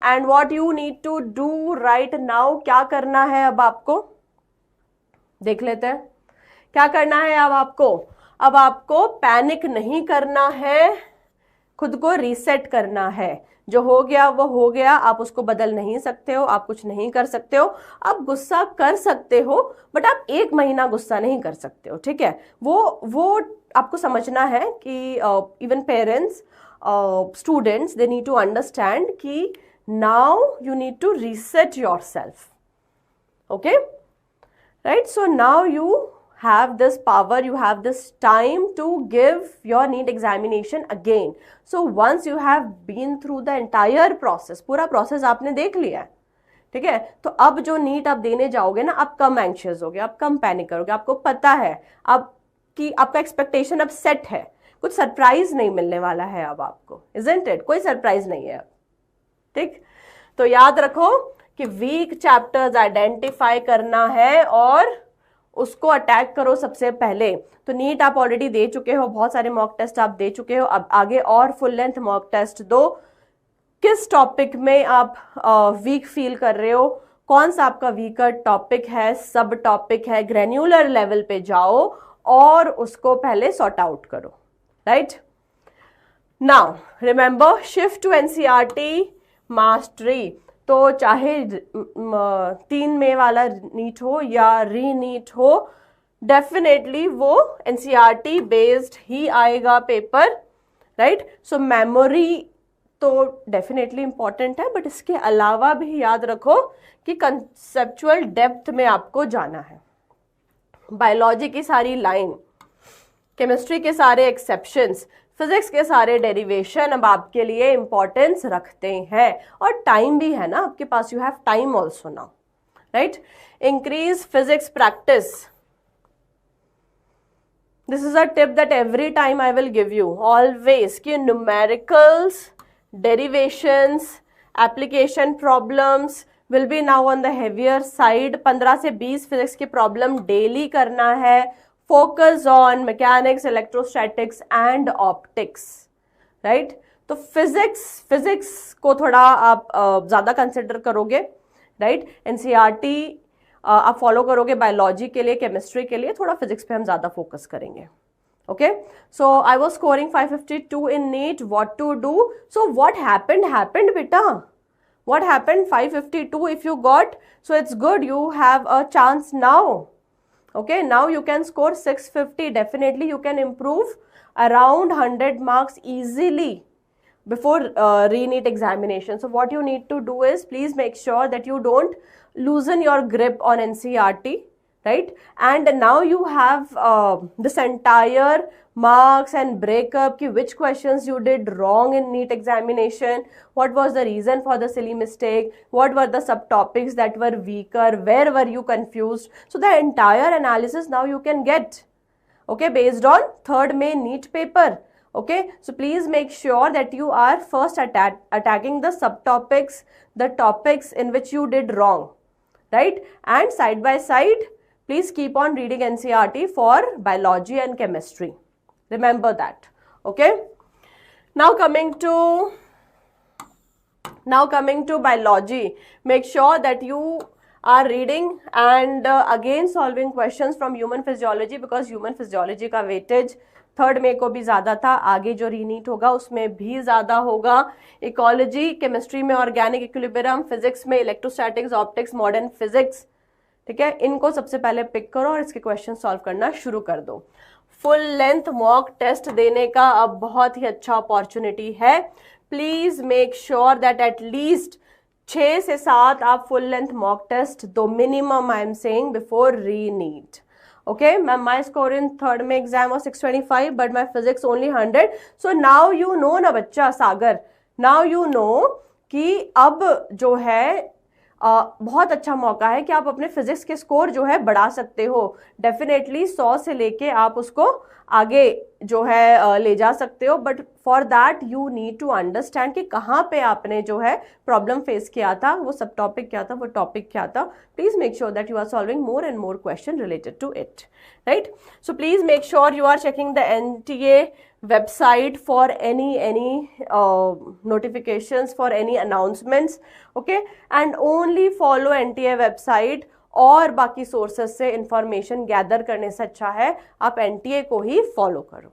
And what you need to do right now, क्या करना है अब आपको, देख लेते हैं क्या करना है अब आपको। अब आपको पैनिक नहीं करना है, खुद को रीसेट करना है। जो हो गया वो हो गया, आप उसको बदल नहीं सकते हो, आप कुछ नहीं कर सकते हो। आप गुस्सा कर सकते हो बट आप 1 महीना गुस्सा नहीं कर सकते हो, ठीक है। वो आपको समझना है कि even parents, students, they need to understand कि now you need to reset yourself, okay, right? So now you have this power, you have this time to give your NEET examination again. So once you have been through the entire process, पूरा process आपने देख लिया है, ठीक है, तो अब जो NEET आप देने जाओगे ना, आप कम एंशियस होगे, आप कम पैनिक करोगे, आपको पता है अब कि आपका एक्सपेक्टेशन अब सेट है, कुछ सरप्राइज नहीं मिलने वाला है अब आपको, isn't it? कोई सरप्राइज नहीं है, ठीक। तो याद रखो कि वीक चैप्टर्स आइडेंटिफाई करना है और उसको अटैक करो सबसे पहले। तो नीट आप ऑलरेडी दे चुके हो, बहुत सारे मॉक टेस्ट आप दे चुके हो, अब आगे और फुल लेंथ मॉक टेस्ट दो। किस टॉपिक में आप वीक फील कर रहे हो, कौन सा आपका वीकर टॉपिक है, सब टॉपिक है, ग्रेन्युलर लेवल पे जाओ और उसको पहले सॉर्ट आउट करो, right. Now remember, shift to NCERT mastery. तो चाहे 3 मई वाला नीट हो या री नीट हो, डेफिनेटली वो एनसीईआरटी बेस्ड ही आएगा पेपर, राइट। सो मेमोरी तो डेफिनेटली इंपॉर्टेंट है, बट इसके अलावा भी याद रखो कि कंसेप्चुअल डेप्थ में आपको जाना है। बायोलॉजी की सारी लाइन, केमिस्ट्री के सारे एक्सेप्शंस, फिजिक्स के सारे डेरिवेशन अब आपके लिए इंपॉर्टेंस रखते हैं, और टाइम भी है ना आपके पास, you have time also now, right. Increase physics practice, this is a tip that every time I will give you always, कि numericals, derivations, application problems will be now on the heavier side. 15 से 20 physics की problem daily करना है। Focus on mechanics, electrostatics and optics, right. तो physics को थोड़ा आप ज्यादा कंसिडर करोगे, राइट। एनसीईआरटी आप फॉलो करोगे बायोलॉजी के लिए, केमिस्ट्री के लिए, थोड़ा फिजिक्स पे हम ज्यादा फोकस करेंगे, okay. So I was scoring 552 in NEET, what to do? So what happened beta, what happened? 552 if you got, so it's good, you have a chance now, okay. Now you can score 650, definitely you can improve around 100 marks easily before re-NEET examination. So what you need to do is, please make sure that you don't loosen your grip on NCERT, right? And now you have this entire marks and breakup ki which questions you did wrong in NEET examination, what was the reason for the silly mistake, what were the subtopics that were weaker, where were you confused. So the entire analysis now you can get, okay, based on 3rd May NEET paper, okay. So please make sure that you are first attacking the subtopics, the topics in which you did wrong, right? And side by side, please keep on reading NCERT for biology and chemistry. Remember that, okay. Now coming to biology, make sure that you are reading and again solving questions from human physiology, because human physiology का weightage 3rd May को भी ज़्यादा था, आगे जो रीनीट होगा उसमें भी ज़्यादा होगा। इकोलॉजी, केमिस्ट्री में ऑर्गेनिक इक्विलिब्रियम, फिजिक्स में इलेक्ट्रोस्टैटिक्स, ऑप्टिक्स, मॉडर्न फिजिक्स, ठीक है, इनको सबसे पहले पिक करो और इसके क्वेश्चन सॉल्व करना शुरू कर दो। फुल लेंथ मॉक टेस्ट देने का अब बहुत ही अच्छा अपॉर्चुनिटी है। Please make sure that at least 6 से 7 आप फुल लेंथ मॉक टेस्ट दो minimum, I am saying, before re NEET, okay. My score in 3rd May exam was 625, but my physics only 100. So now you know ना बच्चा सागर, now you know कि अब जो है बहुत अच्छा मौका है कि आप अपने फिजिक्स के स्कोर जो है बढ़ा सकते हो। डेफिनेटली 100 से लेके आप उसको आगे जो है ले जा सकते हो, but for that you need to understand कि कहाँ पे आपने जो है प्रॉब्लम फेस किया था, वो सब टॉपिक क्या था, वो टॉपिक क्या था। Please make sure that you are solving more and more question related to it, right. So please make sure you are checking the NTA website for any notifications, for any announcements, okay, and only follow NTA website। और बाकी sources से information gather करने से अच्छा है आप NTA को ही follow करो।